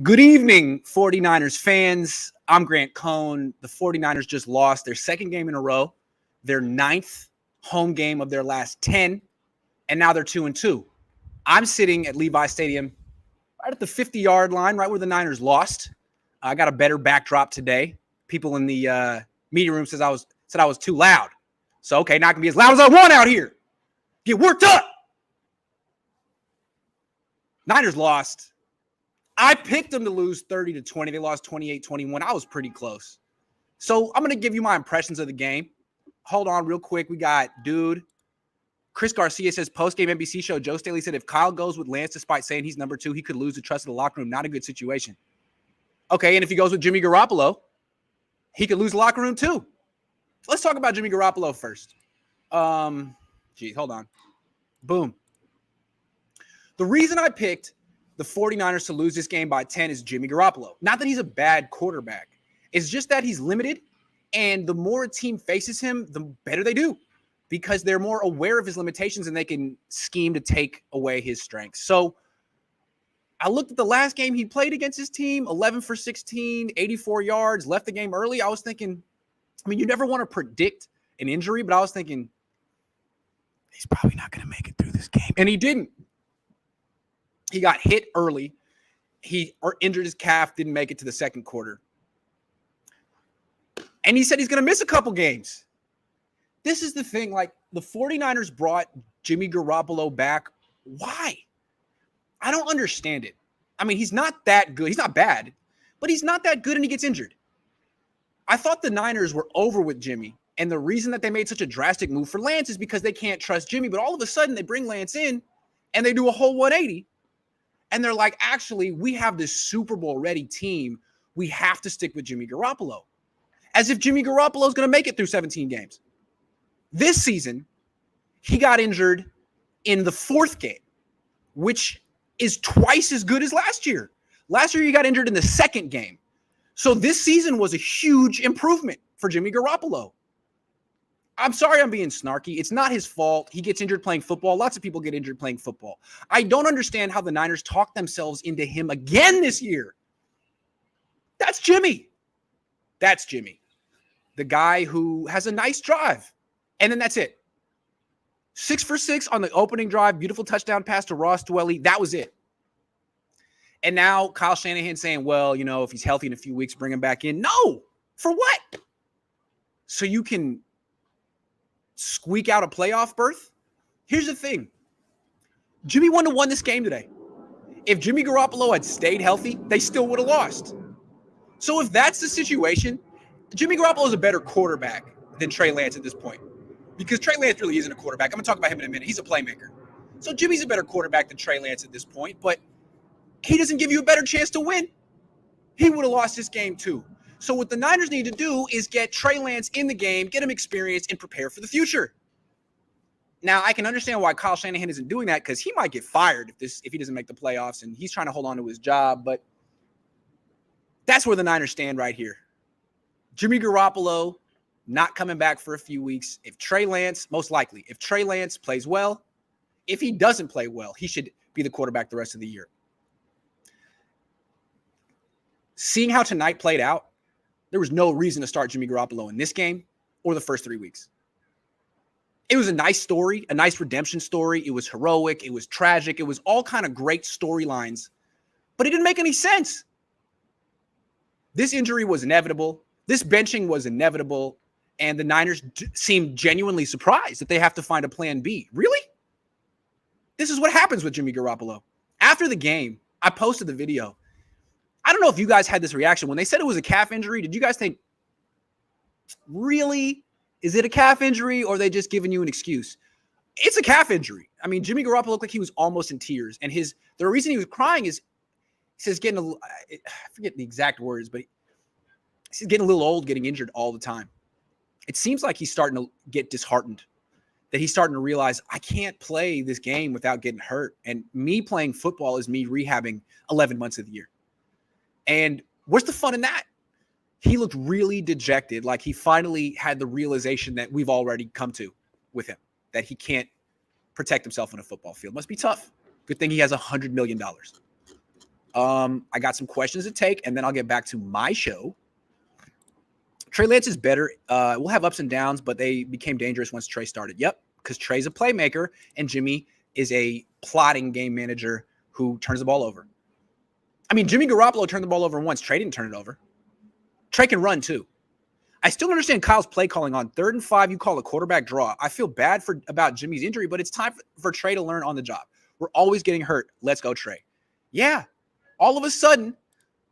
Good evening, 49ers fans. I'm Grant Cohn. The 49ers just lost their second game in a row, their 9th home game of their last 10, and now they're 2-2. I'm sitting at Levi Stadium right at the 50-yard line, right where the Niners lost. I got a better backdrop today. People in the media room said I was too loud. So, okay, not going to be as loud as I want out here. Get worked up. Niners lost. I picked them to lose 30-20. They lost 28-21. I was pretty close. So I'm going to give you my impressions of the game. Hold on real quick. We got Chris Garcia says post-game NBC show, Joe Staley said if Kyle goes with Lance despite saying he's number 2, he could lose the trust of the locker room. Not a good situation. Okay, and if he goes with Jimmy Garoppolo, he could lose the locker room too. Let's talk about Jimmy Garoppolo first. Hold on. Boom. The reason I picked the 49ers to lose this game by 10 is Jimmy Garoppolo. Not that he's a bad quarterback. It's just that he's limited, and the more a team faces him, the better they do because they're more aware of his limitations and they can scheme to take away his strengths. So I looked at the last game he played against his team, 11 for 16, 84 yards, left the game early. I was thinking, you never want to predict an injury, but I was thinking, he's probably not going to make it through this game. And he didn't. He got hit early. He injured his calf, didn't make it to the second quarter. And he said he's going to miss a couple games. This is the thing. Like, the 49ers brought Jimmy Garoppolo back. Why? I don't understand it. He's not that good. He's not bad, but he's not that good and he gets injured. I thought the Niners were over with Jimmy. And the reason that they made such a drastic move for Lance is because they can't trust Jimmy. But all of a sudden, they bring Lance in and they do a whole 180. And they're like, actually, we have this Super Bowl ready team. We have to stick with Jimmy Garoppolo. As if Jimmy Garoppolo is going to make it through 17 games. This season, he got injured in the 4th game, which is twice as good as last year. Last year, he got injured in the 2nd game. So this season was a huge improvement for Jimmy Garoppolo. I'm sorry I'm being snarky. It's not his fault. He gets injured playing football. Lots of people get injured playing football. I don't understand how the Niners talk themselves into him again this year. That's Jimmy. That's Jimmy. The guy who has a nice drive. And then that's it. 6 for 6 on the opening drive. Beautiful touchdown pass to Ross Dwelly. That was it. And now Kyle Shanahan saying, well, if he's healthy in a few weeks, bring him back in. No. For what? So you can squeak out a playoff berth? Here's the thing. Jimmy wouldn't have won this game today. If Jimmy Garoppolo had stayed healthy, they still would have lost. So if that's the situation, Jimmy Garoppolo is a better quarterback than Trey Lance at this point. Because Trey Lance really isn't a quarterback. I'm going to talk about him in a minute. He's a playmaker. So Jimmy's a better quarterback than Trey Lance at this point, but he doesn't give you a better chance to win. He would have lost this game too. So what the Niners need to do is get Trey Lance in the game, get him experience, and prepare for the future. Now, I can understand why Kyle Shanahan isn't doing that because he might get fired if he doesn't make the playoffs, and he's trying to hold on to his job. But that's where the Niners stand right here. Jimmy Garoppolo not coming back for a few weeks. If Trey Lance, most likely, if Trey Lance plays well, if he doesn't play well, he should be the quarterback the rest of the year. Seeing how tonight played out, there was no reason to start Jimmy Garoppolo in this game or the first 3 weeks. It was a nice story, a nice redemption story. It was heroic. It was tragic. It was all kind of great storylines, but it didn't make any sense. This injury was inevitable. This benching was inevitable, and the Niners seemed genuinely surprised that they have to find a plan B. Really? This is what happens with Jimmy Garoppolo. After the game, I posted the video. I don't know if you guys had this reaction. When they said it was a calf injury, did you guys think, really? Is it a calf injury or are they just giving you an excuse? It's a calf injury. Jimmy Garoppolo looked like he was almost in tears. And the reason he was crying is, he says, I forget the exact words, but he's getting a little old, getting injured all the time. It seems like he's starting to get disheartened, that he's starting to realize, I can't play this game without getting hurt. And me playing football is me rehabbing 11 months of the year. And Where's the fun in that? He looked really dejected, like he finally had the realization that we've already come to with him, that he can't protect himself on a football field. Must be tough. Good thing he has $100 million. I got some questions to take, and then I'll get back to my show. Trey Lance is better. We'll have ups and downs, but they became dangerous once Trey started. Yep, because Trey's a playmaker, and Jimmy is a plotting game manager who turns the ball over. I mean, Jimmy Garoppolo turned the ball over once. Trey didn't turn it over. Trey can run, too. I still understand Kyle's play calling on 3rd and 5. You call a quarterback draw. I feel bad about Jimmy's injury, but it's time for Trey to learn on the job. We're always getting hurt. Let's go, Trey. Yeah, all of a sudden,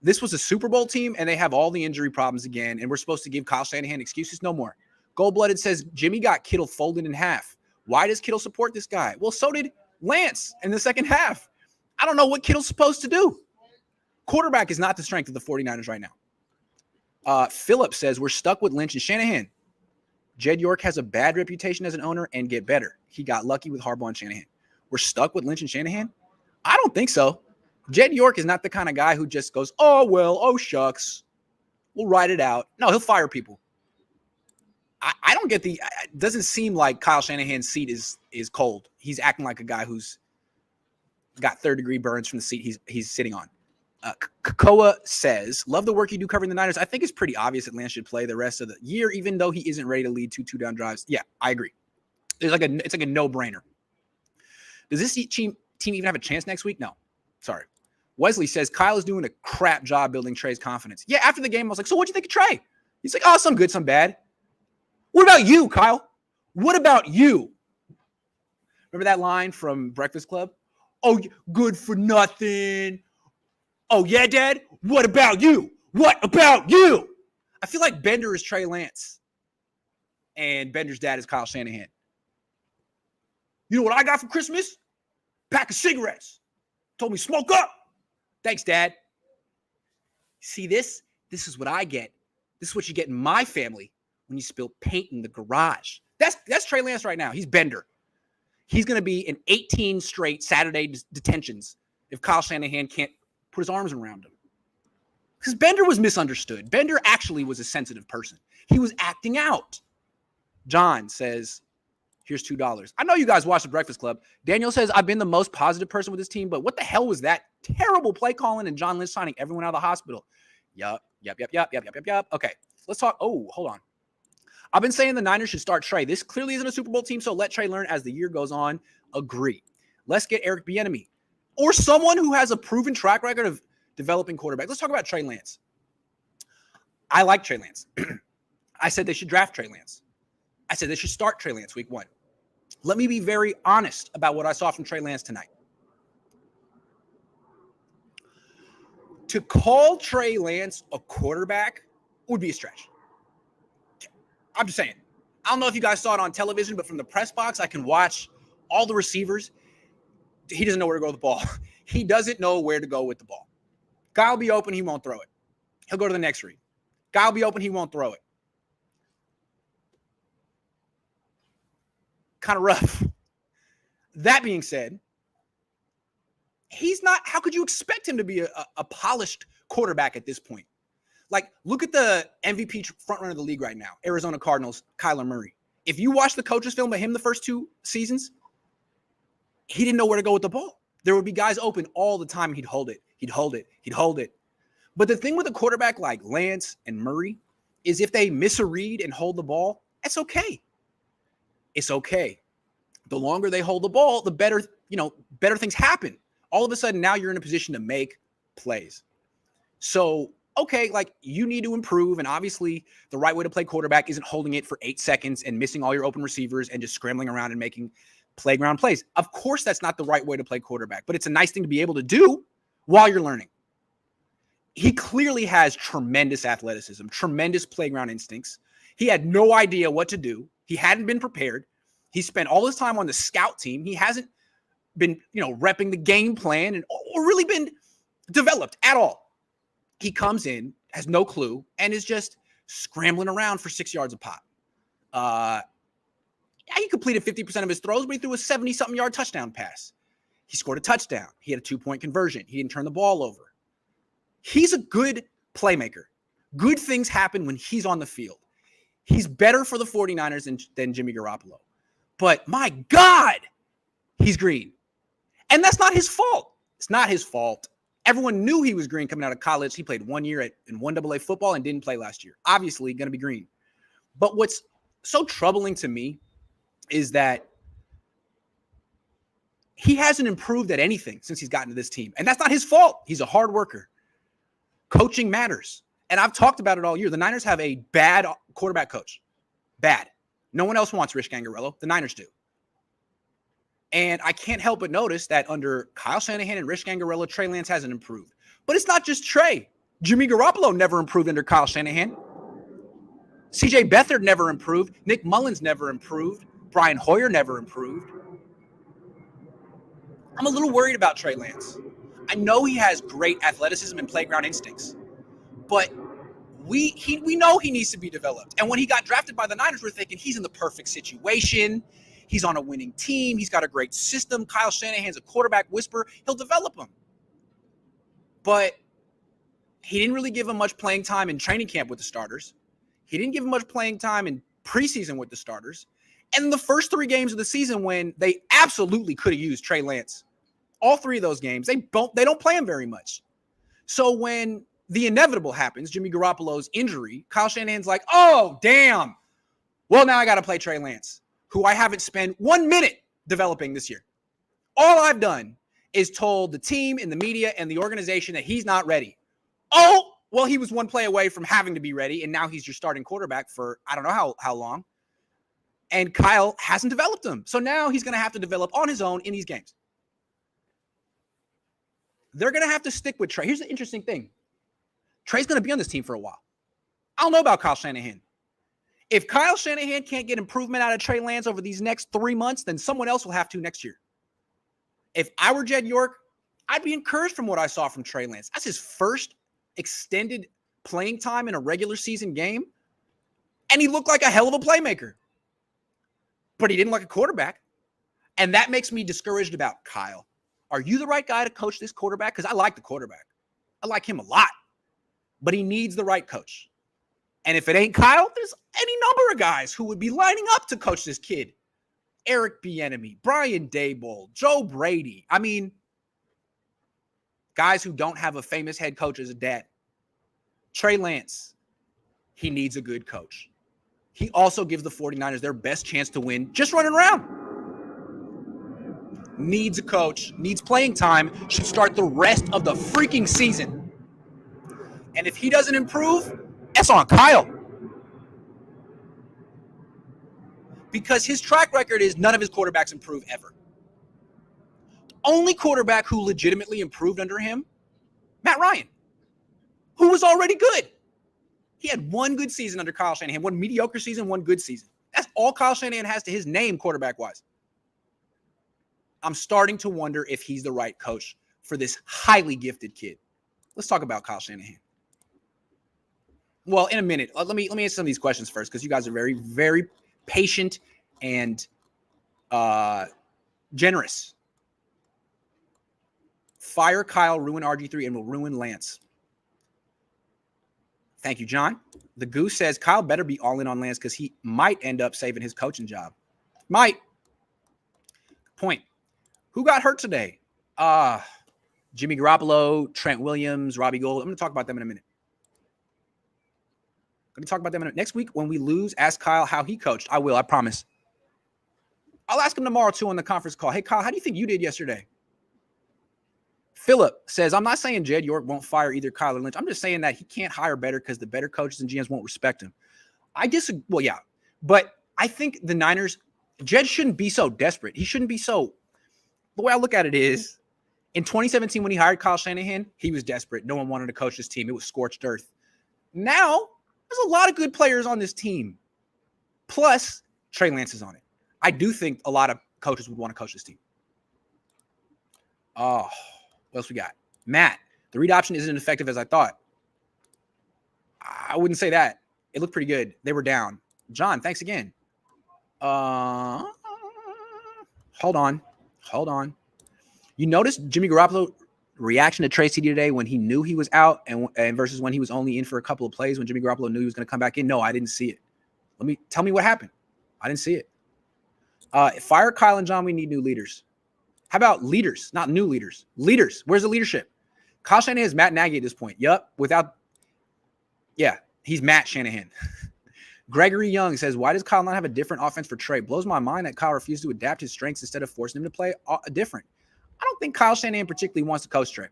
this was a Super Bowl team, and they have all the injury problems again, and we're supposed to give Kyle Shanahan excuses? No more. Gold-Blooded says Jimmy got Kittle folded in half. Why does Kittle support this guy? Well, so did Lance in the second half. I don't know what Kittle's supposed to do. Quarterback is not the strength of the 49ers right now. Philip says we're stuck with Lynch and Shanahan. Jed York has a bad reputation as an owner and get better. He got lucky with Harbaugh and Shanahan. We're stuck with Lynch and Shanahan? I don't think so. Jed York is not the kind of guy who just goes, oh, well, oh, shucks. We'll ride it out. No, he'll fire people. I don't get it doesn't seem like Kyle Shanahan's seat is cold. He's acting like a guy who's got third-degree burns from the seat he's sitting on. Kakoa says, love the work you do covering the Niners. I think it's pretty obvious that Lance should play the rest of the year, even though he isn't ready to lead two-down drives. Yeah, I agree. It's like a no-brainer. Does this team even have a chance next week? No. Sorry. Wesley says, Kyle is doing a crap job building Trey's confidence. Yeah, after the game, I was like, so what'd you think of Trey? He's like, oh, some good, some bad. What about you, Kyle? What about you? Remember that line from Breakfast Club? Oh, good for nothing. Oh, yeah, Dad? What about you? What about you? I feel like Bender is Trey Lance, and Bender's dad is Kyle Shanahan. You know what I got for Christmas? Pack of cigarettes. Told me, smoke up. Thanks, Dad. See this? This is what I get. This is what you get in my family when you spill paint in the garage. That's Trey Lance right now. He's Bender. He's going to be in 18 straight Saturday detentions if Kyle Shanahan can't put his arms around him. Because Bender was misunderstood. Bender actually was a sensitive person. He was acting out. John says, here's $2. I know you guys watch The Breakfast Club. Daniel says, I've been the most positive person with this team, but what the hell was that terrible play calling and John Lynch signing everyone out of the hospital? Yup. Okay, let's talk. Oh, hold on. I've been saying the Niners should start Trey. This clearly isn't a Super Bowl team, so let Trey learn as the year goes on. Agree. Let's get Eric Bieniemy or someone who has a proven track record of developing quarterbacks. Let's talk about Trey Lance. I like Trey Lance. I said they should draft Trey Lance. I said they should start Trey Lance week 1. Let me be very honest about what I saw from Trey Lance tonight. To call Trey Lance a quarterback would be a stretch. I'm just saying. I don't know if you guys saw it on television, but from the press box, I can watch all the receivers. He doesn't know where to go with the ball. He doesn't know where to go with the ball. Guy will be open, he won't throw it. He'll go to the next read. Guy will be open, he won't throw it. Kind of rough. That being said, he's not, how could you expect him to be a polished quarterback at this point? Like, look at the MVP frontrunner of the league right now, Arizona Cardinals, Kyler Murray. If you watch the coaches film of him the first 2 seasons, he didn't know where to go with the ball. There would be guys open all the time. He'd hold it. But the thing with a quarterback like Lance and Murray is if they miss a read and hold the ball, that's okay. It's okay. The longer they hold the ball, the better things happen. All of a sudden, now you're in a position to make plays. So, okay, like you need to improve. And obviously the right way to play quarterback isn't holding it for 8 seconds and missing all your open receivers and just scrambling around and making playground plays. Of course, that's not the right way to play quarterback, but it's a nice thing to be able to do while you're learning. He clearly has tremendous athleticism, tremendous playground instincts. He had no idea what to do. He hadn't been prepared. He spent all his time on the scout team. He hasn't been, repping the game plan or really been developed at all. He comes in, has no clue, and is just scrambling around for 6 yards a pop. He completed 50% of his throws, but he threw a 70-something yard touchdown pass. He scored a touchdown. He had a 2-point conversion. He didn't turn the ball over. He's a good playmaker. Good things happen when he's on the field. He's better for the 49ers than Jimmy Garoppolo. But my God, he's green. And that's not his fault. It's not his fault. Everyone knew he was green coming out of college. He played 1 year in 1AA football and didn't play last year. Obviously, going to be green. But what's so troubling to me is that he hasn't improved at anything since he's gotten to this team. And that's not his fault. He's a hard worker. Coaching matters. And I've talked about it all year. The Niners have a bad quarterback coach. Bad. No one else wants Rich Gangarello. The Niners do. And I can't help but notice that under Kyle Shanahan and Rich Gangarello, Trey Lance hasn't improved. But it's not just Trey. Jimmy Garoppolo never improved under Kyle Shanahan. CJ Beathard never improved. Nick Mullins never improved. Brian Hoyer never improved. I'm a little worried about Trey Lance. I know he has great athleticism and playground instincts, but we know he needs to be developed. And when he got drafted by the Niners, we're thinking he's in the perfect situation. He's on a winning team. He's got a great system. Kyle Shanahan's a quarterback whisperer. He'll develop him. But he didn't really give him much playing time in training camp with the starters. He didn't give him much playing time in preseason with the starters. And the first 3 games of the season when they absolutely could have used Trey Lance, all 3 of those games, they don't play him very much. So when the inevitable happens, Jimmy Garoppolo's injury, Kyle Shanahan's like, oh, damn. Well, now I got to play Trey Lance, who I haven't spent 1 minute developing this year. All I've done is told the team and the media and the organization that he's not ready. Oh, well, he was 1 play away from having to be ready, and now he's your starting quarterback for I don't know how long. And Kyle hasn't developed him. So now he's going to have to develop on his own in these games. They're going to have to stick with Trey. Here's the interesting thing. Trey's going to be on this team for a while. I don't know about Kyle Shanahan. If Kyle Shanahan can't get improvement out of Trey Lance over these next 3 months, then someone else will have to next year. If I were Jed York, I'd be encouraged from what I saw from Trey Lance. That's his first extended playing time in a regular season game, and he looked like a hell of a playmaker. But he didn't like a quarterback, and that makes me discouraged about Kyle. Are you the right guy to coach this quarterback? Because I like the quarterback. I like him a lot, but he needs the right coach. And if it ain't Kyle, there's any number of guys who would be lining up to coach this kid. Eric Bieniemy, Brian Daboll, Joe Brady. I mean, guys who don't have a famous head coach as a dad. Trey Lance, he needs a good coach. He also gives the 49ers their best chance to win just running around. Needs a coach, needs playing time, should start the rest of the freaking season. And if he doesn't improve, that's on Kyle. Because his track record is none of his quarterbacks improve ever. Only quarterback who legitimately improved under him, Matt Ryan, who was already good. He had 1 good season under Kyle Shanahan, 1 mediocre season, 1 good season. That's all Kyle Shanahan has to his name quarterback-wise. I'm starting to wonder if he's the right coach for this highly gifted kid. Let's talk about Kyle Shanahan. Well, in a minute. Let me answer some of these questions first because you guys are very, very patient and generous. Fire Kyle, ruin RG3, and will ruin Lance. Thank you, John. The Goose says Kyle better be all in on Lance because he might end up saving his coaching job. Might. Point. Who got hurt today? Jimmy Garoppolo, Trent Williams, Robbie Gould. I'm going to talk about them in a minute. Next week when we lose, ask Kyle how he coached. I will, I promise. I'll ask him tomorrow, too, on the conference call. Hey, Kyle, how do you think you did yesterday? Philip says, I'm not saying Jed York won't fire either Kyle or Lynch. I'm just saying that he can't hire better because the better coaches and GMs won't respect him. I disagree. Well, yeah. But I think the Niners, Jed shouldn't be so desperate. He shouldn't be so. The way I look at it is, in 2017 when he hired Kyle Shanahan, he was desperate. No one wanted to coach this team. It was scorched earth. Now, there's a lot of good players on this team. Plus, Trey Lance is on it. I do think a lot of coaches would want to coach this team. Oh, what else we got? Matt, the read option isn't as effective as I thought. I wouldn't say that. It looked pretty good. They were down. John, thanks again. Hold on. You notice Jimmy Garoppolo reaction to Tracy today when he knew he was out and versus when he was only in for a couple of plays when Jimmy Garoppolo knew he was going to come back in? No, I didn't see it. Tell me what happened. I didn't see it. Fire Kyle and John. We need new leaders. How about leaders? Not new leaders. Leaders. Where's the leadership? Kyle Shanahan is Matt Nagy at this point. Yep. He's Matt Shanahan. Gregory Young says, why does Kyle not have a different offense for Trey? Blows my mind that Kyle refused to adapt his strengths instead of forcing him to play different. I don't think Kyle Shanahan particularly wants to coach Trey.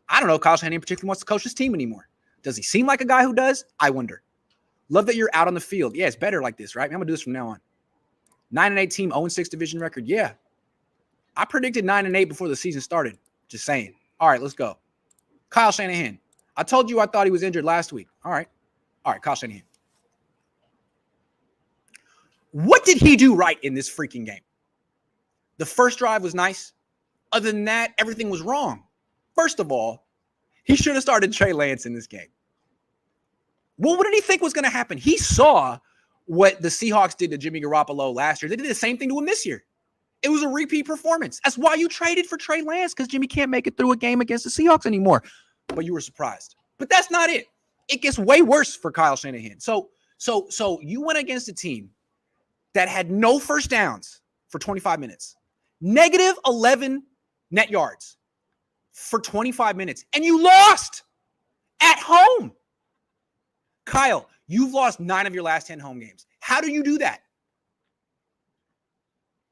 I don't know if Kyle Shanahan particularly wants to coach his team anymore. Does he seem like a guy who does? I wonder. Love that you're out on the field. Yeah, it's better like this, right? I'm going to do this from now on. 9-8 team, 0-6 division record. Yeah. I predicted 9-8 before the season started. Just saying. All right, let's go. Kyle Shanahan. I told you I thought he was injured last week. All right, Kyle Shanahan. What did he do right in this freaking game? The first drive was nice. Other than that, everything was wrong. First of all, he should have started Trey Lance in this game. Well, what did he think was going to happen? He saw what the Seahawks did to Jimmy Garoppolo last year. They did the same thing to him this year. It was a repeat performance. That's why you traded for Trey Lance, because Jimmy can't make it through a game against the Seahawks anymore. But you were surprised. But that's not it. It gets way worse for Kyle Shanahan. So you went against a team that had no first downs for 25 minutes. Negative 11 net yards for 25 minutes. And you lost at home. Kyle, you've lost 9 of your last 10 home games. How do you do that?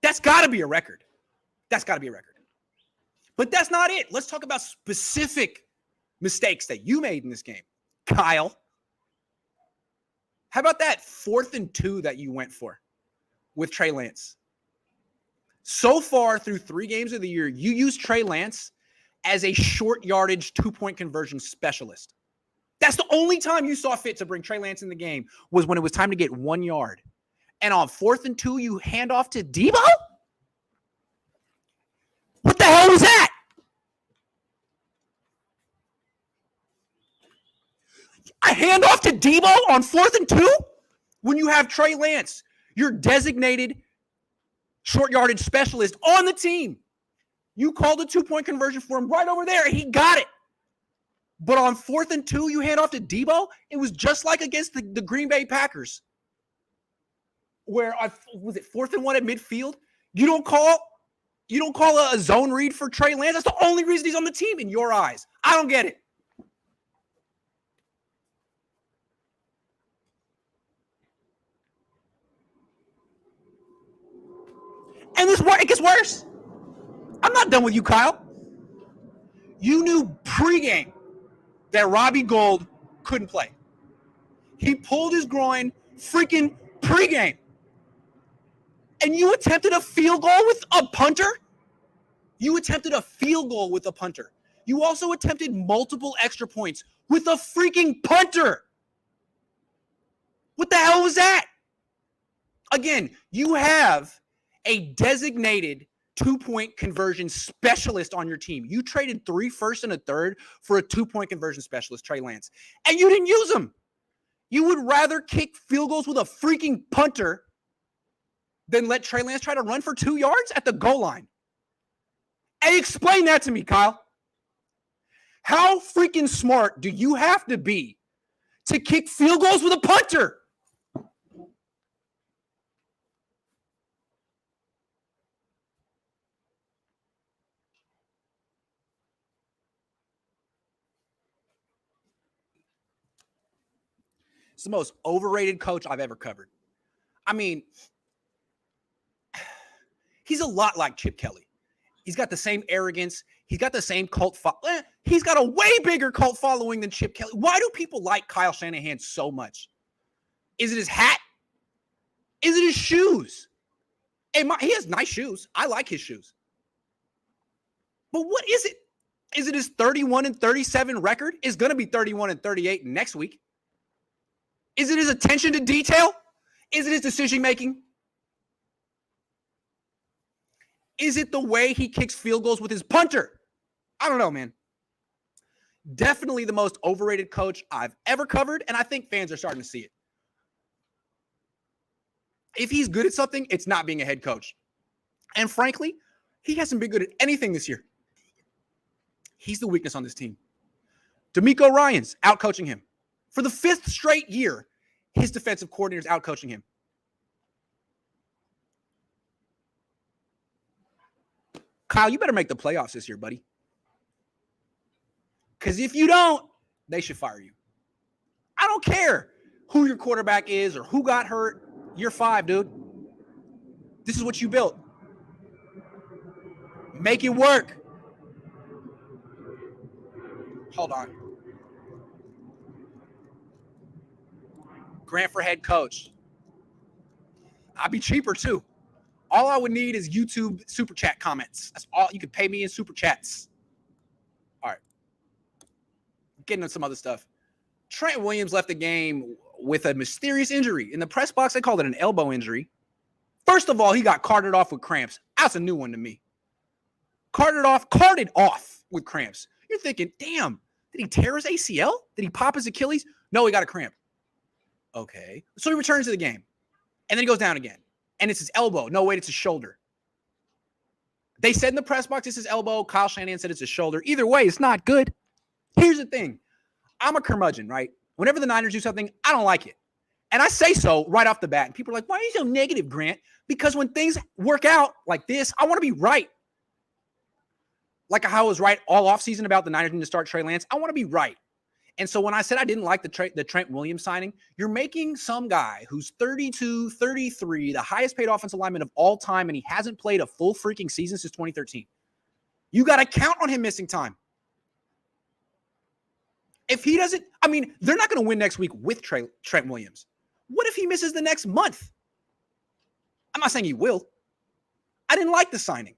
That's got to be a record. But that's not it. Let's talk about specific mistakes that you made in this game. Kyle, how about that 4th and 2 that you went for with Trey Lance? So far through 3 games of the year, you used Trey Lance as a short yardage 2-point conversion specialist. That's the only time you saw fit to bring Trey Lance in the game, was when it was time to get 1 yard. And on 4th and 2, you hand off to Debo? What the hell was that? A handoff to Debo on 4th and 2? When you have Trey Lance, your designated short yardage specialist on the team. You called a 2-point conversion for him right over there. He got it. But on 4th and 2, you hand off to Debo? It was just like against the Green Bay Packers, where was it 4th and 1 at midfield? You don't call a zone read for Trey Lance. That's the only reason he's on the team in your eyes. I don't get it. And it gets worse. I'm not done with you, Kyle. You knew pregame that Robbie Gould couldn't play. He pulled his groin freaking pregame. And you attempted a field goal with a punter? You also attempted multiple extra points with a freaking punter. What the hell was that? Again, you have a designated 2-point conversion specialist on your team. You traded 3 firsts and a third for a 2-point conversion specialist, Trey Lance, and you didn't use him. You would rather kick field goals with a freaking punter than let Trey Lance try to run for 2 yards at the goal line. And explain that to me, Kyle. How freaking smart do you have to be to kick field goals with a punter? It's the most overrated coach I've ever covered. I mean, he's a lot like Chip Kelly. He's got the same arrogance. He's got the same cult following. He's got a way bigger cult following than Chip Kelly. Why do people like Kyle Shanahan so much? Is it his hat? Is it his shoes? He has nice shoes. I like his shoes. But what is it? Is it his 31-37 record? It's going to be 31-38 next week. Is it his attention to detail? Is it his decision-making? Is it the way he kicks field goals with his punter? I don't know, man. Definitely the most overrated coach I've ever covered, and I think fans are starting to see it. If he's good at something, it's not being a head coach. And frankly, he hasn't been good at anything this year. He's the weakness on this team. D'Amico Ryans out-coaching him. For the 5th straight year, his defensive coordinator's out-coaching him. Kyle, you better make the playoffs this year, buddy. Because if you don't, they should fire you. I don't care who your quarterback is or who got hurt. You're 5, dude. This is what you built. Make it work. Hold on. Grant for head coach. I'd be cheaper too. All I would need is YouTube super chat comments. That's all. You could pay me in super chats. All right. Getting into some other stuff. Trent Williams left the game with a mysterious injury. In the press box, they called it an elbow injury. First of all, he got carted off with cramps. That's a new one to me. Carted off with cramps. You're thinking, damn, did he tear his ACL? Did he pop his Achilles? No, he got a cramp. Okay. So he returns to the game. And then he goes down again. And it's his elbow. No, wait, it's his shoulder. They said in the press box it's his elbow. Kyle Shanahan said it's his shoulder. Either way, it's not good. Here's the thing. I'm a curmudgeon, right? Whenever the Niners do something, I don't like it. And I say so right off the bat. And people are like, why are you so negative, Grant? Because when things work out like this, I want to be right. Like how I was right all offseason about the Niners needing to start Trey Lance. I want to be right. And so when I said I didn't like the Trent Williams signing, you're making some guy who's 32, 33, the highest paid offensive lineman of all time, and he hasn't played a full freaking season since 2013. You got to count on him missing time. If he doesn't, I mean, they're not going to win next week with Trent Williams. What if he misses the next month? I'm not saying he will. I didn't like the signing.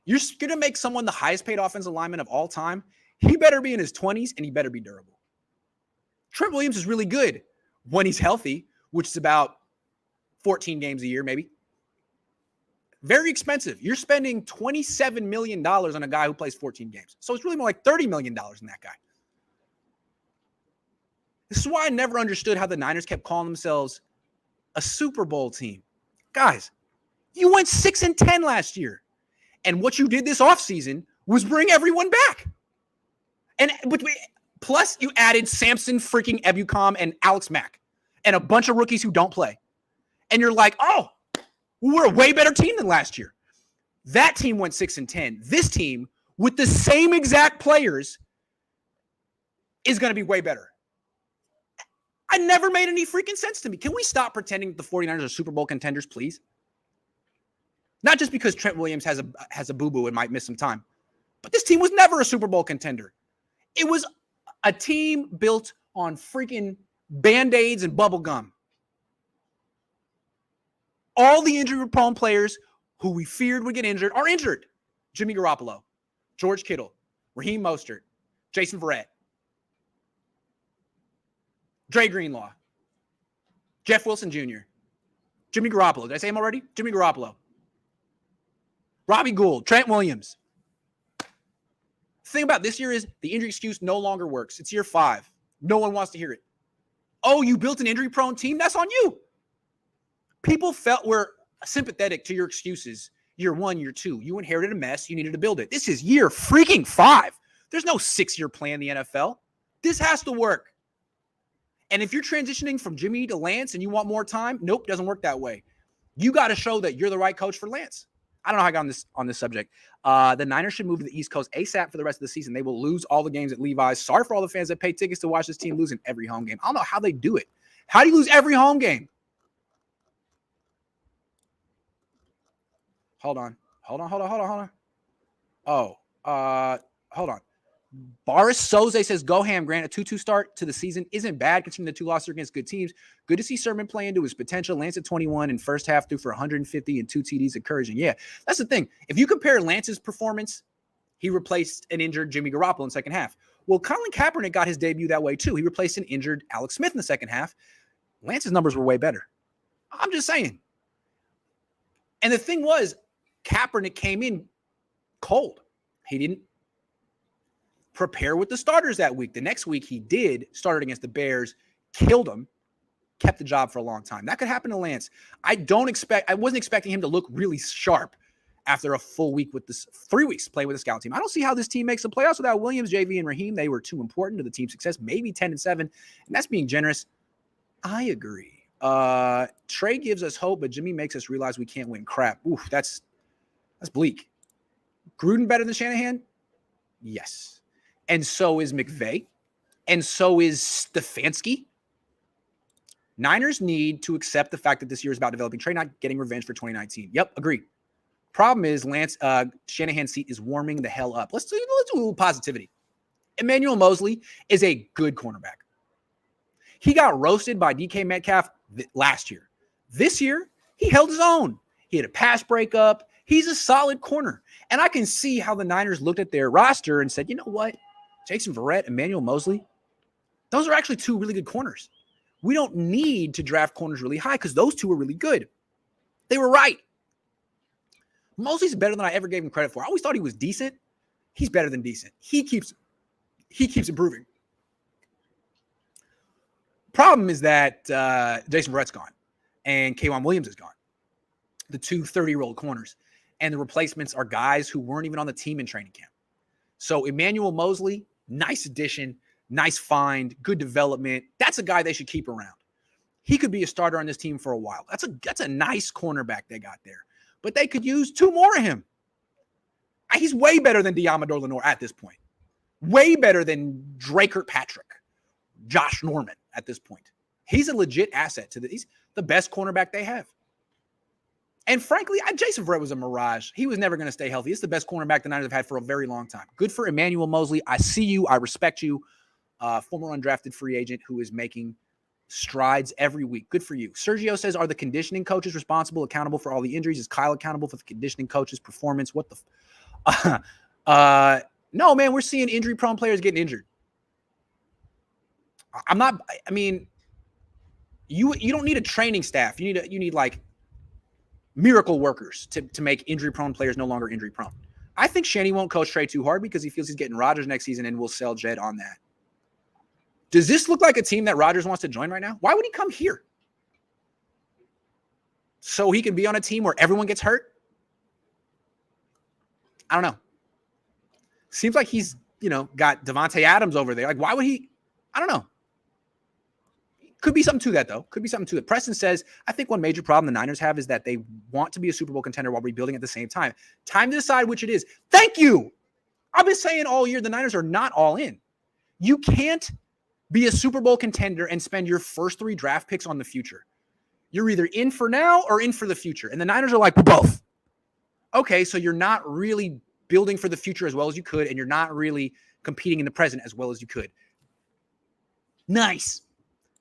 You're going to make someone the highest paid offensive lineman of all time. He better be in his 20s, and he better be durable. Trent Williams is really good when he's healthy, which is about 14 games a year, maybe. Very expensive. You're spending $27 million on a guy who plays 14 games. So it's really more like $30 million in that guy. This is why I never understood how the Niners kept calling themselves a Super Bowl team. Guys, you went 6-10 last year. And what you did this offseason was bring everyone back. And plus, you added Samson freaking Ebukam and Alex Mack and a bunch of rookies who don't play. And you're like, oh, we're a way better team than last year. That team went 6-10. This team, with the same exact players, is going to be way better. I never made any freaking sense to me. Can we stop pretending the 49ers are Super Bowl contenders, please? Not just because Trent Williams has a boo-boo and might miss some time. But this team was never a Super Bowl contender. It was a team built on freaking Band-Aids and bubble gum. All the injury-prone players who we feared would get injured are injured. Jimmy Garoppolo, George Kittle, Raheem Mostert, Jason Verrett, Dre Greenlaw, Jeff Wilson Jr., Jimmy Garoppolo. Did I say him already? Jimmy Garoppolo. Robbie Gould, Trent Williams. The thing about this year is the injury excuse no longer works. It's year 5. No one wants to hear it. Oh, you built an injury-prone team? That's on you. People were sympathetic to your excuses year 1, year 2. You inherited a mess. You needed to build it. This is year freaking 5. There's no 6-year plan in the NFL. This has to work. And if you're transitioning from Jimmy to Lance and you want more time, nope, doesn't work that way. You got to show that you're the right coach for Lance. I don't know how I got on this subject. The Niners should move to the East Coast ASAP for the rest of the season. They will lose all the games at Levi's. Sorry for all the fans that pay tickets to watch this team losing every home game. I don't know how they do it. How do you lose every home game? Hold on. Oh, hold on. Boris Soze says, go ham, Grant. A 2-2 start to the season isn't bad considering the 2 losses against good teams. Good to see Sermon play into his potential. Lance at 21 in first half threw for 150 and 2 TDs, encouraging. Yeah, that's the thing. If you compare Lance's performance, he replaced an injured Jimmy Garoppolo in second half. Well, Colin Kaepernick got his debut that way too. He replaced an injured Alex Smith in the second half. Lance's numbers were way better. I'm just saying. And the thing was, Kaepernick came in cold. He didn't prepare with the starters that week. The next week he did, started against the Bears, killed them, kept the job for a long time. That could happen to Lance. I wasn't expecting him to look really sharp after a full week with this 3 weeks playing with the scout team. I don't see how this team makes the playoffs without Williams, JV, and Raheem. They were too important to the team's success, maybe 10-7, and that's being generous. I agree. Trey gives us hope, but Jimmy makes us realize we can't win. Crap. Oof, that's bleak. Gruden better than Shanahan? Yes. And so is McVay. And so is Stefanski. Niners need to accept the fact that this year is about developing Trey, not getting revenge for 2019. Yep, agree. Problem is Shanahan's seat is warming the hell up. Let's do a little positivity. Emmanuel Mosley is a good cornerback. He got roasted by DK Metcalf last year. This year, he held his own. He had a pass breakup. He's a solid corner. And I can see how the Niners looked at their roster and said, you know what? Jason Verrett, Emmanuel Mosley, those are actually two really good corners. We don't need to draft corners really high because those two are really good. They were right. Mosley's better than I ever gave him credit for. I always thought he was decent. He's better than decent. He keeps improving. Problem is that Jason Verrett's gone and K'Wan Williams is gone. The two 30-year-old corners. And the replacements are guys who weren't even on the team in training camp. So Emmanuel Mosley, nice addition, nice find, good development. That's a guy they should keep around. He could be a starter on this team for a while. That's a nice cornerback they got there. But they could use two more of him. He's way better than Diamador Lenore at this point. Way better than Drake Kirkpatrick, Josh Norman at this point. He's a legit asset to he's the best cornerback they have. And frankly, Jason Verrett was a mirage. He was never going to stay healthy. It's the best cornerback the Niners have had for a very long time. Good for Emmanuel Mosley. I see you. I respect you. Former undrafted free agent who is making strides every week. Good for you. Sergio says, are the conditioning coaches accountable for all the injuries? Is Kyle accountable for the conditioning coach's performance? What the no, man, we're seeing injury-prone players getting injured. You don't need a training staff. You need like miracle workers to make injury-prone players no longer injury-prone. I think Shanny won't coach Trey too hard because he feels he's getting Rodgers next season and will sell Jed on that. Does this look like a team that Rodgers wants to join right now? Why would he come here? So he can be on a team where everyone gets hurt? I don't know. Seems like he's, got Devontae Adams over there. Like, why would he? I don't know. Could be something to that, though. Could be something to it. Preston says, I think one major problem the Niners have is that they want to be a Super Bowl contender while rebuilding at the same time. Time to decide which it is. Thank you. I've been saying all year the Niners are not all in. You can't be a Super Bowl contender and spend your first 3 draft picks on the future. You're either in for now or in for the future. And the Niners are like, both. Okay, so you're not really building for the future as well as you could, and you're not really competing in the present as well as you could. Nice.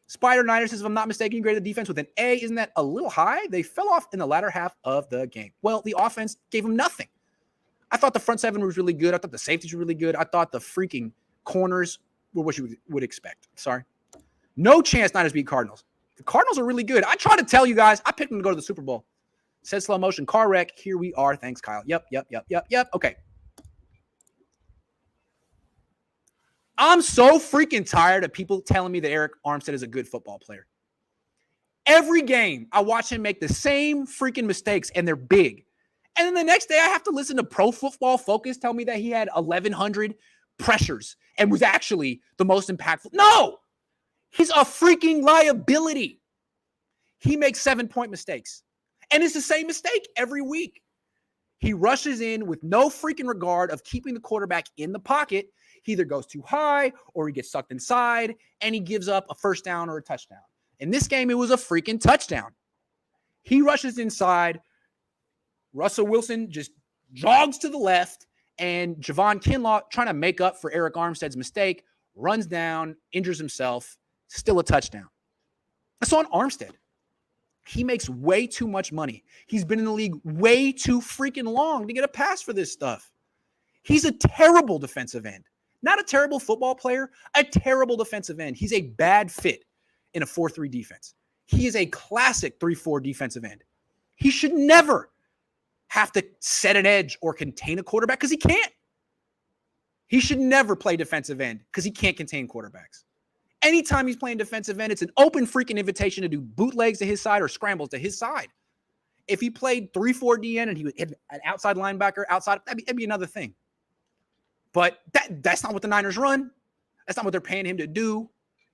Spider Niners says, if I'm not mistaken, you graded the defense with an A. Isn't that a little high? They fell off in the latter half of the game. Well, the offense gave them nothing. I thought the front seven was really good. I thought the safeties were really good. I thought the freaking corners were what you would expect. Sorry. No chance Niners beat Cardinals. The Cardinals are really good. I tried to tell you guys. I picked them to go to the Super Bowl. Said slow motion car wreck. Here we are. Thanks, Kyle. Yep. Okay. I'm so freaking tired of people telling me that Eric Armstead is a good football player. Every game, I watch him make the same freaking mistakes, and they're big. And then the next day, I have to listen to Pro Football Focus tell me that he had 1,100 pressures and was actually the most impactful. No! He's a freaking liability. He makes 7-point mistakes. And it's the same mistake every week. He rushes in with no freaking regard of keeping the quarterback in the pocket. He either goes too high or he gets sucked inside and he gives up a first down or a touchdown. In this game, it was a freaking touchdown. He rushes inside. Russell Wilson just jogs to the left, and Javon Kinlaw, trying to make up for Eric Armstead's mistake, runs down, injures himself. Still a touchdown. That's on Armstead. He makes way too much money. He's been in the league way too freaking long to get a pass for this stuff. He's a terrible defensive end. Not a terrible football player, a terrible defensive end. He's a bad fit in a 4-3 defense. He is a classic 3-4 defensive end. He should never have to set an edge or contain a quarterback because he can't. He should never play defensive end because he can't contain quarterbacks. Anytime he's playing defensive end, it's an open freaking invitation to do bootlegs to his side or scrambles to his side. If he played 3-4 DN and he was an outside linebacker outside, that'd be another thing. But that's not what the Niners run. That's not what they're paying him to do.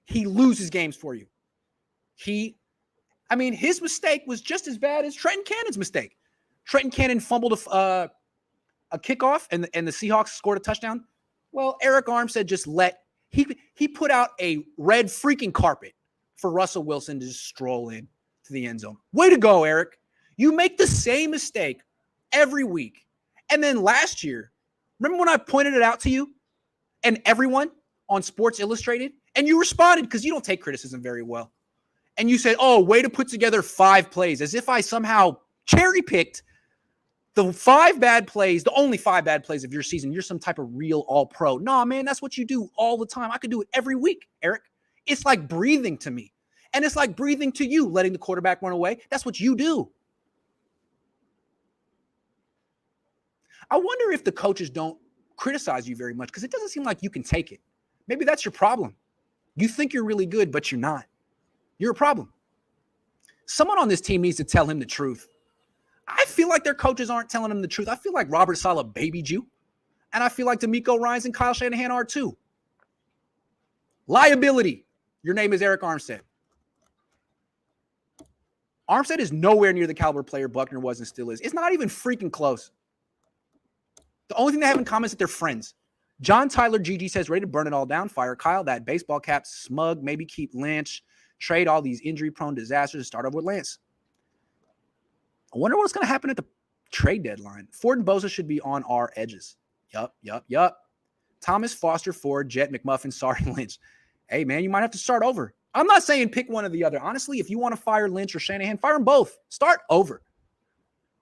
He loses games for you. His mistake was just as bad as Trenton Cannon's mistake. Trenton Cannon fumbled a kickoff and the Seahawks scored a touchdown. Well, Eric Armstead he put out a red freaking carpet for Russell Wilson to just stroll in to the end zone. Way to go, Eric. You make the same mistake every week. And then last year, remember when I pointed it out to you and everyone on Sports Illustrated? And you responded because you don't take criticism very well. And you said, oh, way to put together 5 plays, as if I somehow cherry-picked the 5 bad plays, the only 5 bad plays of your season. You're some type of real all-pro. Nah, man, that's what you do all the time. I could do it every week, Eric. It's like breathing to me. And it's like breathing to you, letting the quarterback run away. That's what you do. I wonder if the coaches don't criticize you very much because it doesn't seem like you can take it. Maybe that's your problem. You think you're really good, but you're not. You're a problem. Someone on this team needs to tell him the truth. I feel like their coaches aren't telling him the truth. I feel like Robert Saleh babied you. And I feel like D'Amico Ryans and Kyle Shanahan are too. Liability. Your name is Eric Armstead. Armstead is nowhere near the caliber player Buckner was and still is. It's not even freaking close. The only thing they have in common is that they're friends. John Tyler GG says, ready to burn it all down. Fire Kyle, that baseball cap, smug, maybe keep Lynch. Trade all these injury-prone disasters and start over with Lance. I wonder what's going to happen at the trade deadline. Ford and Bosa should be on our edges. Yup. Thomas, Foster, Ford, Jet, McMuffin, sorry, Lynch. Hey, man, you might have to start over. I'm not saying pick one or the other. Honestly, if you want to fire Lynch or Shanahan, fire them both. Start over.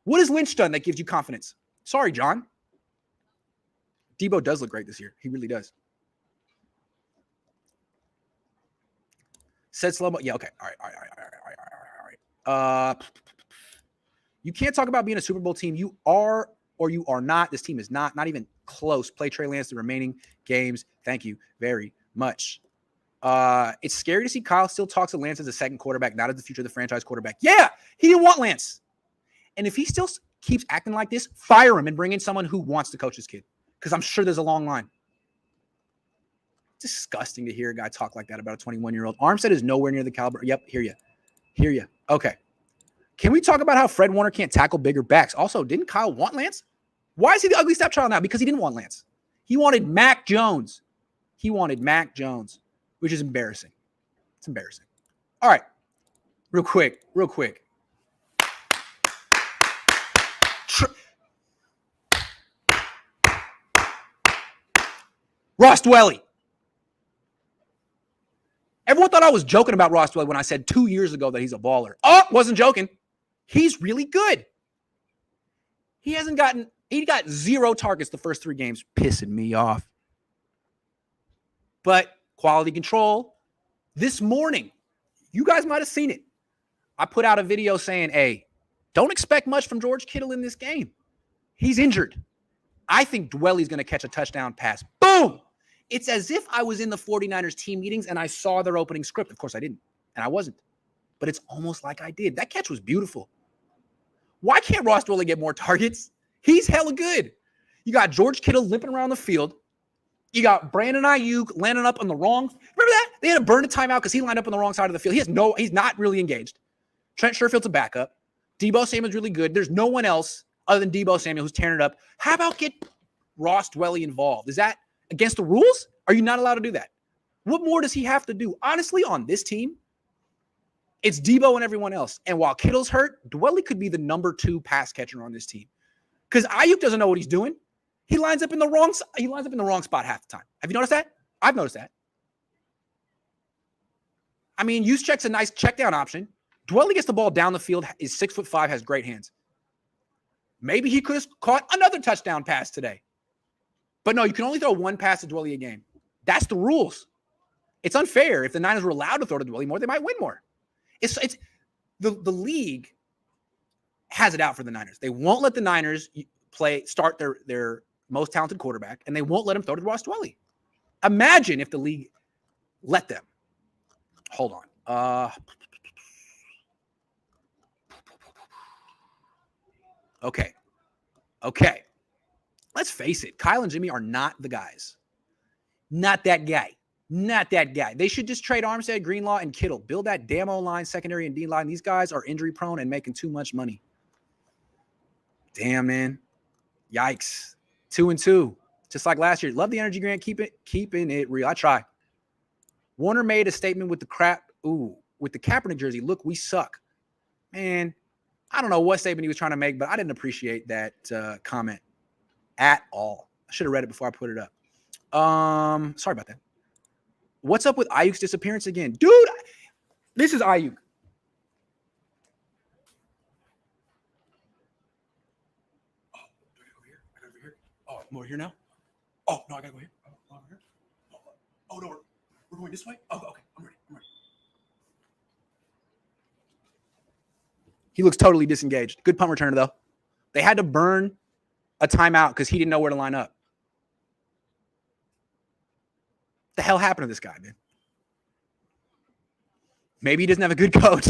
What has Lynch done that gives you confidence? Sorry, John. Debo does look great this year. He really does. Said slow-mo. Yeah, okay. All right. You can't talk about being a Super Bowl team. You are or you are not. This team is not even close. Play Trey Lance the remaining games. Thank you very much. It's scary to see Kyle still talks to Lance as a second quarterback, not as the future of the franchise quarterback. Yeah, he didn't want Lance. And if he still keeps acting like this, fire him and bring in someone who wants to coach his kid. Because I'm sure there's a long line. Disgusting to hear a guy talk like that about a 21-year-old. Armstead is nowhere near the caliber. Yep, hear you. Okay. Can we talk about how Fred Warner can't tackle bigger backs? Also, didn't Kyle want Lance? Why is he the ugly stepchild now? Because he didn't want Lance. He wanted Mac Jones. Which is embarrassing. It's embarrassing. All right. Real quick. Ross Dwelley. Everyone thought I was joking about Ross Dwelley when I said 2 years ago that he's a baller. Oh, wasn't joking. He's really good. He got 0 targets the first 3 games, pissing me off. But quality control. This morning, you guys might have seen it. I put out a video saying, hey, don't expect much from George Kittle in this game. He's injured. I think Dwelley's going to catch a touchdown pass. Boom! It's as if I was in the 49ers team meetings and I saw their opening script. Of course I didn't, and I wasn't. But it's almost like I did. That catch was beautiful. Why can't Ross Dwelley get more targets? He's hella good. You got George Kittle limping around the field. You got Brandon Ayuk landing up on the wrong. Remember that? They had to burn a timeout because he lined up on the wrong side of the field. He's not really engaged. Trent Sherfield's a backup. Debo Samuel's really good. There's no one else other than Debo Samuel who's tearing it up. How about get Ross Dwelley involved? Is that against the rules? Are you not allowed to do that? What more does he have to do? Honestly, on this team, it's Debo and everyone else. And while Kittle's hurt, Dwelley could be the number 2 pass catcher on this team. Because Ayuk doesn't know what he's doing. He lines up in the wrong spot half the time. Have you noticed that? I've noticed that. I mean, Juszczyk's a nice check down option. Dwelley gets the ball down the field, is 6'5", has great hands. Maybe he could have caught another touchdown pass today. But no, you can only throw 1 pass to Dwelley a game. That's the rules. It's unfair. If the Niners were allowed to throw to Dwelley more, they might win more. It's the league has it out for the Niners. They won't let the Niners start their most talented quarterback, and they won't let him throw to Ross Dwelley. Imagine if the league let them. Hold on. Okay. Let's face it. Kyle and Jimmy are not the guys. Not that guy. They should just trade Armstead, Greenlaw, and Kittle. Build that damn O-line, secondary, and D-line. These guys are injury-prone and making too much money. Damn, man. Yikes. 2-2. Just like last year. Love the energy, Grant. Keeping it real. I try. Warner made a statement with the Kaepernick jersey. Look, we suck. Man, I don't know what statement he was trying to make, but I didn't appreciate that comment at all. I should have read it before I put it up. Sorry about that. What's up with Ayuk's disappearance again? Dude, this is Ayuk. Oh, do I gotta go here? I gotta go here. Oh, I'm over here now? Oh, no, I gotta go here. Oh, over here. Oh, no, we're going this way? Oh, okay. I'm ready. He looks totally disengaged. Good punt returner, though. They had to burn a timeout because he didn't know where to line up. The hell happened to this guy, man? Maybe he doesn't have a good coach.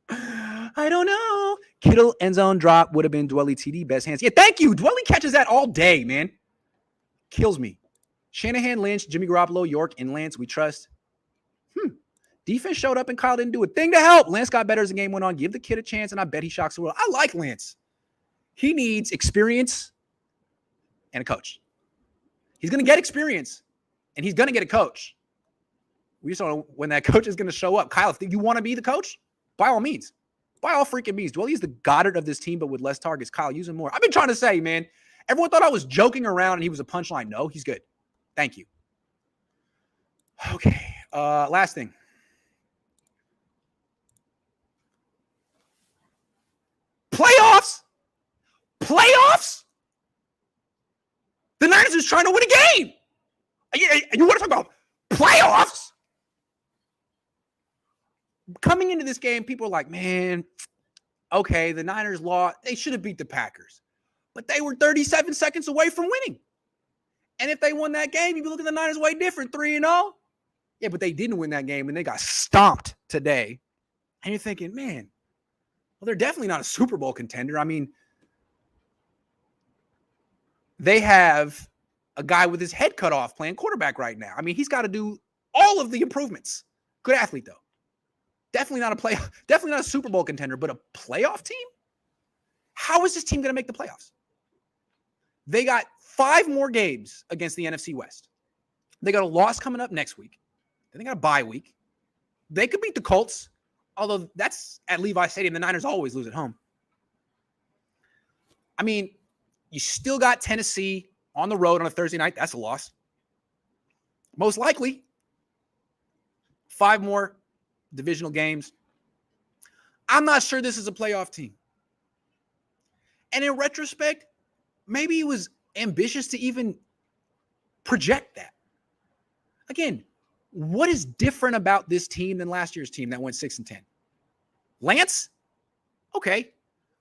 I don't know. Kittle end zone drop would have been Dwelly TD best hands. Yeah, thank you. Dwelly catches that all day, man. Kills me. Shanahan, Lynch, Jimmy Garoppolo, York, and Lance, we trust. Defense showed up and Kyle didn't do a thing to help. Lance got better as the game went on. Give the kid a chance, and I bet he shocks the world. I like Lance. He needs experience and a coach. He's going to get experience, and he's going to get a coach. We just don't know when that coach is going to show up. Kyle, if you want to be the coach, by all means. By all freaking means. Dwelly is the Goddard of this team, but with less targets. Kyle, use him more. I've been trying to say, man, everyone thought I was joking around and he was a punchline. No, he's good. Thank you. Okay. Last thing. Playoffs? The Niners is trying to win a game. You want to talk about playoffs? Coming into this game, people are like, man, okay, the Niners lost. They should have beat the Packers. But they were 37 seconds away from winning. And if they won that game, you'd be looking at the Niners way different, 3-0. Yeah, but they didn't win that game, and they got stomped today. And you're thinking, man, well, they're definitely not a Super Bowl contender. I mean, they have a guy with his head cut off playing quarterback right now. I mean, he's got to do all of the improvements. Good athlete, though. Definitely not a Super Bowl contender, but a playoff team? How is this team going to make the playoffs? They got 5 more games against the NFC West. They got a loss coming up next week. Then they got a bye week. They could beat the Colts, although that's at Levi Stadium. The Niners always lose at home. I mean, you still got Tennessee on the road on a Thursday night. That's a loss. Most likely, 5 more divisional games. I'm not sure this is a playoff team. And in retrospect, maybe it was ambitious to even project that. Again, what is different about this team than last year's team that went 6-10? Lance? Okay.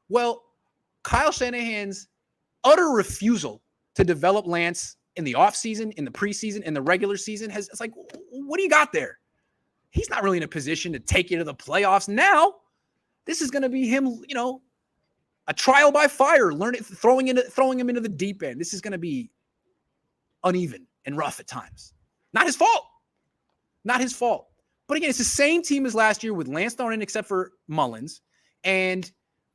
Well, Kyle Shanahan's utter refusal to develop Lance in the offseason, in the preseason, in the regular season it's like, what do you got there? He's not really in a position to take you to the playoffs now. This is going to be him, a trial by fire, throwing him into the deep end. This is going to be uneven and rough at times. Not his fault. But again, it's the same team as last year with Lance thrown in except for Mullins. And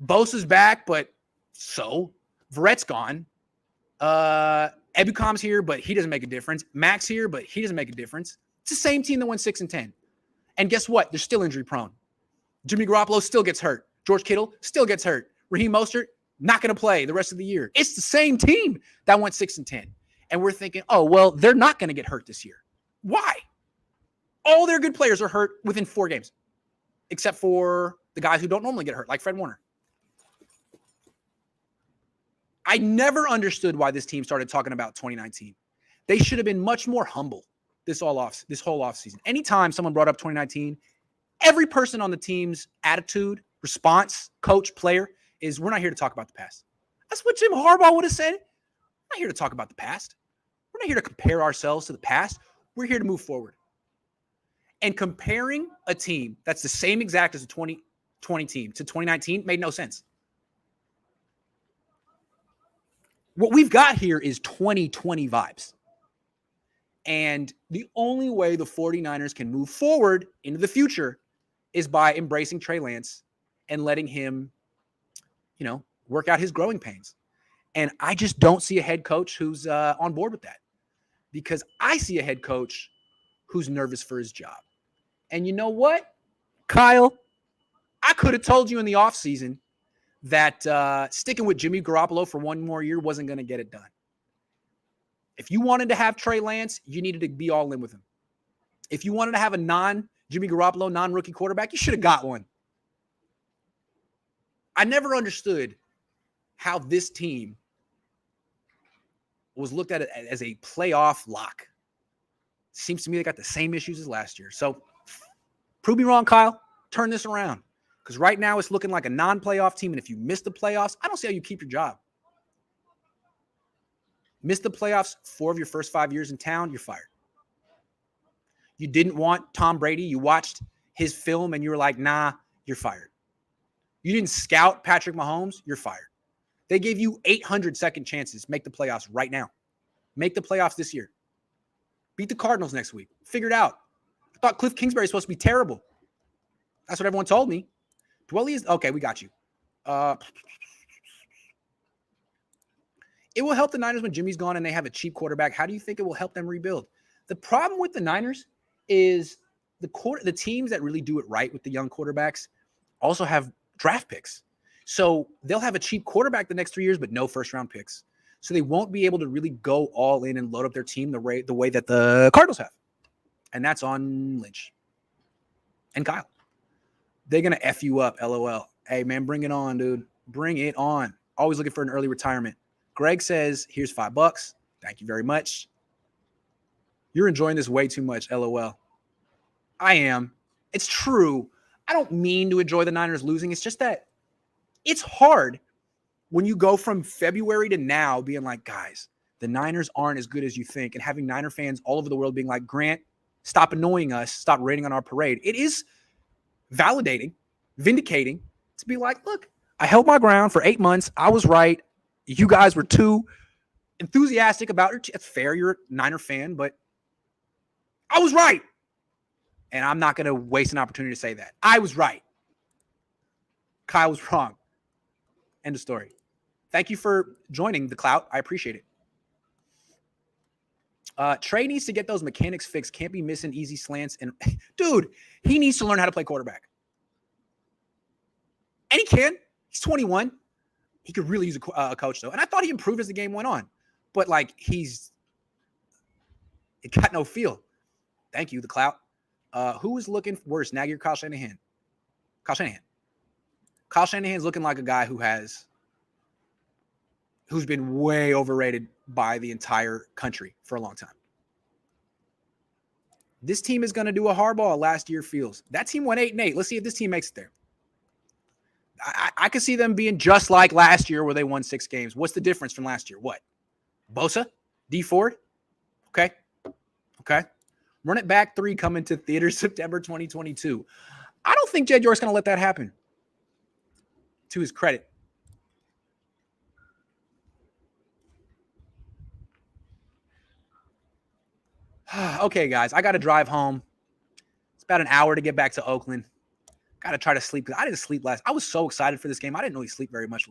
Bosa's back, but so. Verrett's gone. Ebukam's here, but he doesn't make a difference. Mac's here, but he doesn't make a difference. It's the same team that went 6-10. And guess what? They're still injury prone. Jimmy Garoppolo still gets hurt. George Kittle still gets hurt. Raheem Mostert, not going to play the rest of the year. It's the same team that went 6-10. And we're thinking, oh, well, they're not going to get hurt this year. Why? All their good players are hurt within 4 games, except for the guys who don't normally get hurt, like Fred Warner. I never understood why this team started talking about 2019. They should have been much more humble this whole offseason. Anytime someone brought up 2019, every person on the team's attitude, response, coach, player is, we're not here to talk about the past. That's what Jim Harbaugh would have said. We're not here to talk about the past. We're not here to compare ourselves to the past. We're here to move forward. And comparing a team that's the same exact as the 2020 team to 2019 made no sense. What we've got here is 2020 vibes. And the only way the 49ers can move forward into the future is by embracing Trey Lance and letting him, work out his growing pains. And I just don't see a head coach who's on board with that, because I see a head coach who's nervous for his job. And you know what, Kyle? I could have told you in the offseason that sticking with Jimmy Garoppolo for one more year wasn't going to get it done. If you wanted to have Trey Lance, you needed to be all in with him. If you wanted to have a non-Jimmy Garoppolo, non-rookie quarterback, you should have got one. I never understood how this team was looked at as a playoff lock. Seems to me they got the same issues as last year. So prove me wrong, Kyle. Turn this around. Because right now it's looking like a non-playoff team. And if you miss the playoffs, I don't see how you keep your job. Miss the playoffs 4 of your first 5 years in town, you're fired. You didn't want Tom Brady. You watched his film and you were like, nah, you're fired. You didn't scout Patrick Mahomes, you're fired. They gave you 800 second chances. Make the playoffs right now. Make the playoffs this year. Beat the Cardinals next week. Figure it out. I thought Cliff Kingsbury was supposed to be terrible. That's what everyone told me. Dwelly is okay. We got you. It will help the Niners when Jimmy's gone and they have a cheap quarterback. How do you think it will help them rebuild? The problem with the Niners is the teams that really do it right with the young quarterbacks also have draft picks. So they'll have a cheap quarterback the next 3 years, but no first-round picks. So they won't be able to really go all in and load up their team the way that the Cardinals have. And that's on Lynch and Kyle. They're going to F you up, LOL. Hey, man, bring it on, dude. Bring it on. Always looking for an early retirement. Greg says, here's $5. Thank you very much. You're enjoying this way too much, LOL. I am. It's true. I don't mean to enjoy the Niners losing. It's just that it's hard when you go from February to now being like, guys, the Niners aren't as good as you think, and having Niner fans all over the world being like, Grant, stop annoying us. Stop raining on our parade. It is validating, vindicating to be like, look, I held my ground for 8 months. I was right. You guys were too enthusiastic about it. It's fair. You're a Niner fan, but I was right. And I'm not going to waste an opportunity to say that. I was right. Kyle was wrong. End of story. Thank you for joining the clout. I appreciate it. Trey needs to get those mechanics fixed. Can't be missing easy slants. And dude, he needs to learn how to play quarterback. And he can. He's 21. He could really use a coach, though. And I thought he improved as the game went on. But, it got no feel. Thank you, the clout. Who is looking worse, Nagy or Kyle Shanahan? Kyle Shanahan. Kyle Shanahan's looking like a guy who's been way overrated by the entire country for a long time. This team is going to do a Harbaugh last year feels. That team went 8-8. Let's see if this team makes it there. I could see them being just like last year where they won 6 games. What's the difference from last year? What? Bosa? D Ford? Okay. Run It Back 3 coming to theaters September 2022. I don't think Jed York's going to let that happen, to his credit. Okay, guys, I got to drive home. It's about an hour to get back to Oakland. Got to try to sleep because I didn't sleep last. I was so excited for this game. I didn't really sleep very much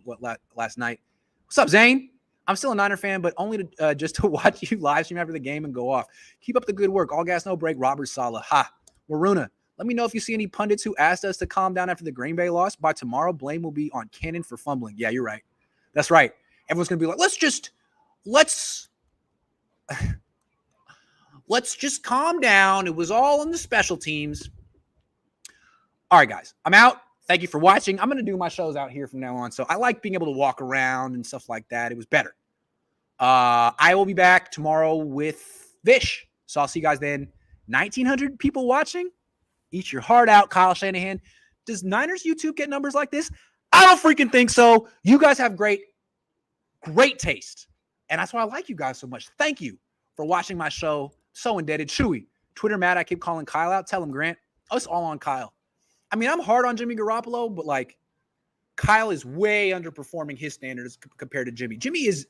last night. What's up, Zane? I'm still a Niner fan, but only to just to watch you live stream after the game and go off. Keep up the good work. All gas, no break. Robert Saleh. Ha. Waruna. Let me know if you see any pundits who asked us to calm down after the Green Bay loss. By tomorrow, blame will be on Cannon for fumbling. Yeah, you're right. That's right. Everyone's going to be like, let's just calm down. It was all on the special teams. All right, guys, I'm out. Thank you for watching. I'm going to do my shows out here from now on. So I like being able to walk around and stuff like that. It was better. I will be back tomorrow with Vish. So I'll see you guys then. 1,900 people watching. Eat your heart out, Kyle Shanahan. Does Niners YouTube get numbers like this? I don't freaking think so. You guys have great taste. And that's why I like you guys so much. Thank you for watching my show. So indebted. Chewy. Twitter mad. I keep calling Kyle out. Tell him, Grant. Oh, it's all on Kyle. I mean, I'm hard on Jimmy Garoppolo, but Kyle is way underperforming his standards compared to Jimmy. Jimmy is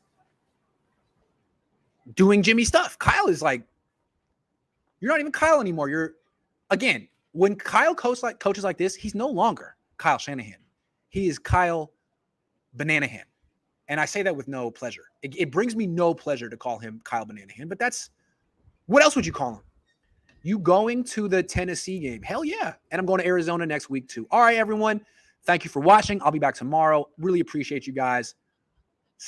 doing Jimmy stuff. Kyle is like, you're not even Kyle anymore. You're, again, when Kyle coaches like this, he's no longer Kyle Shanahan. He is Kyle Bananahan. And I say that with no pleasure. It brings me no pleasure to call him Kyle Bananahan, but that's, what else would you call him? You going to the Tennessee game? Hell yeah. And I'm going to Arizona next week too. All right, everyone. Thank you for watching. I'll be back tomorrow. Really appreciate you guys.